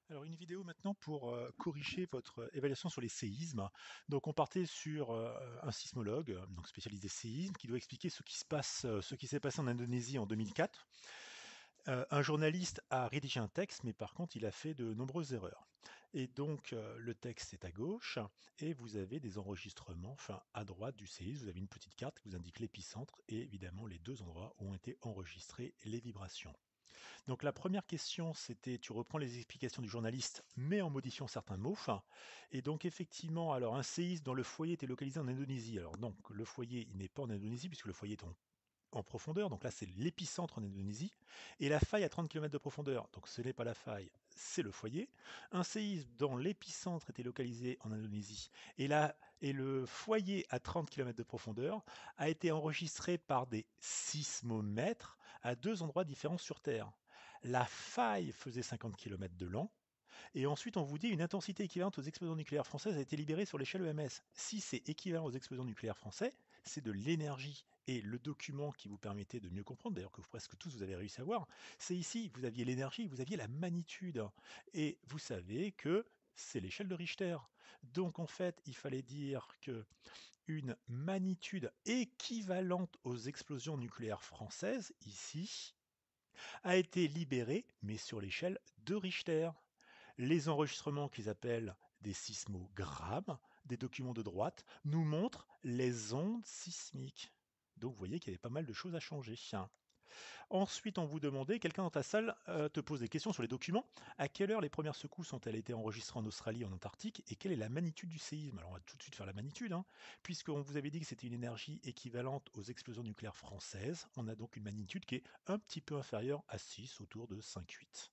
Alors une vidéo maintenant pour corriger votre évaluation sur les séismes. Donc on partait sur un sismologue, donc spécialisé séisme, qui doit expliquer ce qui se passe, ce qui s'est passé en Indonésie en 2004. Un journaliste a rédigé un texte, mais par contre il a fait de nombreuses erreurs. Et donc le texte est à gauche et vous avez des enregistrements, enfin à droite du séisme, vous avez une petite carte qui vous indique l'épicentre et évidemment les deux endroits où ont été enregistrées les vibrations. Donc la première question, c'était tu reprends les explications du journaliste, mais en modifiant certains mots. Et donc effectivement, alors un séisme dont le foyer était localisé en Indonésie. Alors donc le foyer, il n'est pas en Indonésie puisque le foyer est en profondeur. Donc là, c'est l'épicentre en Indonésie. Et la faille à 30 km de profondeur. Donc ce n'est pas la faille, c'est le foyer. Un séisme dont l'épicentre était localisé en Indonésie. Et le foyer à 30 km de profondeur a été enregistré par des sismomètres à deux endroits différents sur Terre. La faille faisait 50 km de long. Et ensuite, on vous dit une intensité équivalente aux explosions nucléaires françaises a été libérée sur l'échelle EMS. Si c'est équivalent aux explosions nucléaires françaises, c'est de l'énergie. Et le document qui vous permettait de mieux comprendre, d'ailleurs que presque tous vous avez réussi à voir, c'est ici, vous aviez l'énergie, vous aviez la magnitude. Et vous savez que c'est l'échelle de Richter. Donc en fait, il fallait dire que une magnitude équivalente aux explosions nucléaires françaises, ici, a été libérée, mais sur l'échelle de Richter. Les enregistrements qu'ils appellent des sismogrammes, des documents de droite, nous montrent les ondes sismiques. Donc vous voyez qu'il y avait pas mal de choses à changer. Ensuite, on vous demandait, quelqu'un dans ta salle te pose des questions sur les documents. À quelle heure les premières secousses ont-elles été enregistrées en Australie, en Antarctique, et quelle est la magnitude du séisme? Alors on va tout de suite faire la magnitude, puisqu'on vous avait dit que c'était une énergie équivalente aux explosions nucléaires françaises. On a donc une magnitude qui est un petit peu inférieure à 6, autour de 5,8.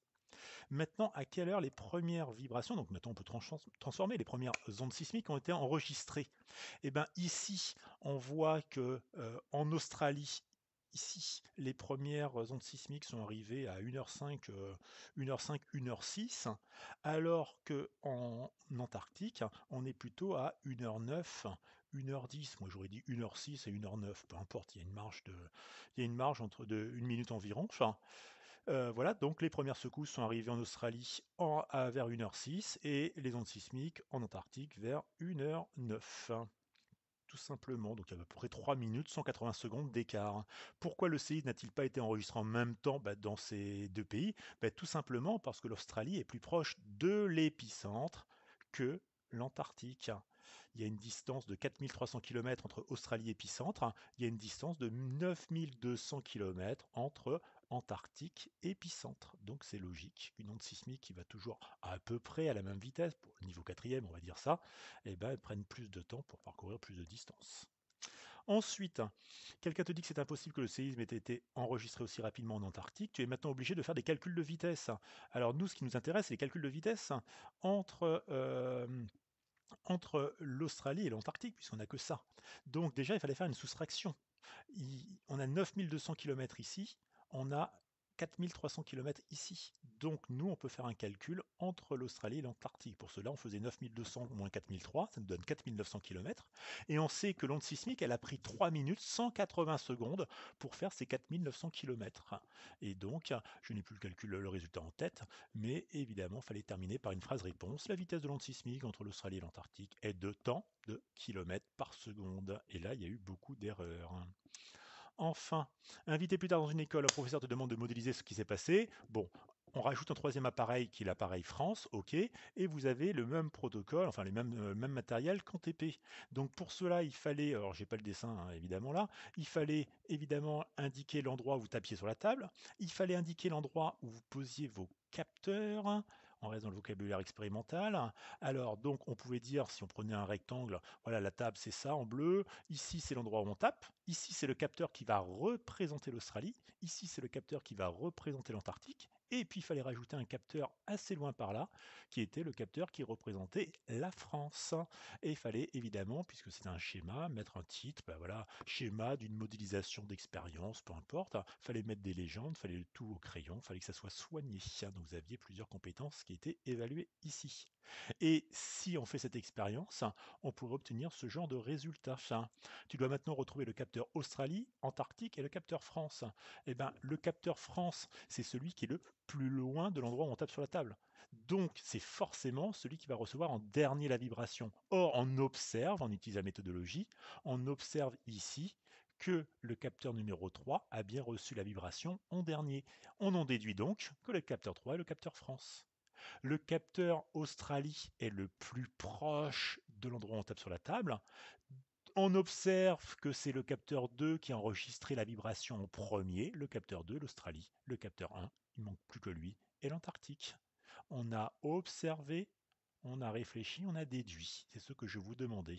Maintenant, à quelle heure les premières vibrations, donc maintenant on peut transformer, les premières ondes sismiques ont été enregistrées? Eh bien ici, on voit que en Australie, ici, les premières ondes sismiques sont arrivées à 1h05, 1h05, 1h06, alors qu'en Antarctique, on est plutôt à 1h09, 1h10. Moi j'aurais dit 1h06 et 1h09, peu importe, il y a une marge entre une minute environ. Voilà, donc les premières secousses sont arrivées en Australie vers 1h06 et les ondes sismiques en Antarctique vers 1h09. Tout simplement, donc il y a à peu près 3 minutes, 180 secondes d'écart. Pourquoi le séisme n'a-t-il pas été enregistré en même temps dans ces deux pays? Tout simplement parce que l'Australie est plus proche de l'épicentre que l'Antarctique. Il y a une distance de 4300 km entre Australie et épicentre. Il y a une distance de 9200 km entre Antarctique et épicentre. Donc c'est logique qu'une onde sismique qui va toujours à peu près à la même vitesse, pour le niveau quatrième, on va dire ça, elles prennent plus de temps pour parcourir plus de distance. Ensuite, quelqu'un te dit que c'est impossible que le séisme ait été enregistré aussi rapidement en Antarctique. Tu es maintenant obligé de faire des calculs de vitesse. Alors nous, ce qui nous intéresse, c'est les calculs de vitesse entre, entre l'Australie et l'Antarctique, puisqu'on n'a que ça. Donc déjà, il fallait faire une soustraction. On a 9200 km ici, on a 4300 km ici. Donc nous, on peut faire un calcul entre l'Australie et l'Antarctique. Pour cela, on faisait 9200 moins 4003, ça nous donne 4900 km. Et on sait que l'onde sismique, elle a pris 3 minutes 180 secondes pour faire ces 4900 km. Et donc, je n'ai plus le résultat en tête, mais évidemment, il fallait terminer par une phrase réponse. La vitesse de l'onde sismique entre l'Australie et l'Antarctique est de tant de kilomètres par seconde. Et là, il y a eu beaucoup d'erreurs. Enfin, invité plus tard dans une école, un professeur te demande de modéliser ce qui s'est passé. Bon, on rajoute un troisième appareil qui est l'appareil France, ok, et vous avez le même protocole, enfin les mêmes matériel qu'en TP. Donc pour cela, il fallait, alors j'ai pas le dessin évidemment là, il fallait évidemment indiquer l'endroit où vous tapiez sur la table, il fallait indiquer l'endroit où vous posiez vos capteurs, on reste dans le vocabulaire expérimental. Alors donc on pouvait dire, si on prenait un rectangle, voilà la table c'est ça en bleu, ici c'est l'endroit où on tape, ici c'est le capteur qui va représenter l'Australie, ici c'est le capteur qui va représenter l'Antarctique, et puis il fallait rajouter un capteur assez loin par là, qui était le capteur qui représentait la France. Et il fallait évidemment, puisque c'est un schéma, mettre un titre, voilà, schéma d'une modélisation d'expérience, peu importe. Il fallait mettre des légendes, il fallait le tout au crayon, il fallait que ça soit soigné. Donc vous aviez plusieurs compétences qui étaient évaluées ici. Et si on fait cette expérience, on pourrait obtenir ce genre de résultat. Tu dois maintenant retrouver le capteur Australie, Antarctique et le capteur France. Eh bien, le capteur France, c'est celui qui est le plus loin de l'endroit où on tape sur la table. Donc, c'est forcément celui qui va recevoir en dernier la vibration. Or, on observe, on utilise la méthodologie, on observe ici que le capteur numéro 3 a bien reçu la vibration en dernier. On en déduit donc que le capteur 3 est le capteur France. Le capteur Australie est le plus proche de l'endroit où on tape sur la table. On observe que c'est le capteur 2 qui a enregistré la vibration en premier, le capteur 2, l'Australie. Le capteur 1, il ne manque plus que lui, et l'Antarctique. On a observé, on a réfléchi, on a déduit. C'est ce que je vous demandais.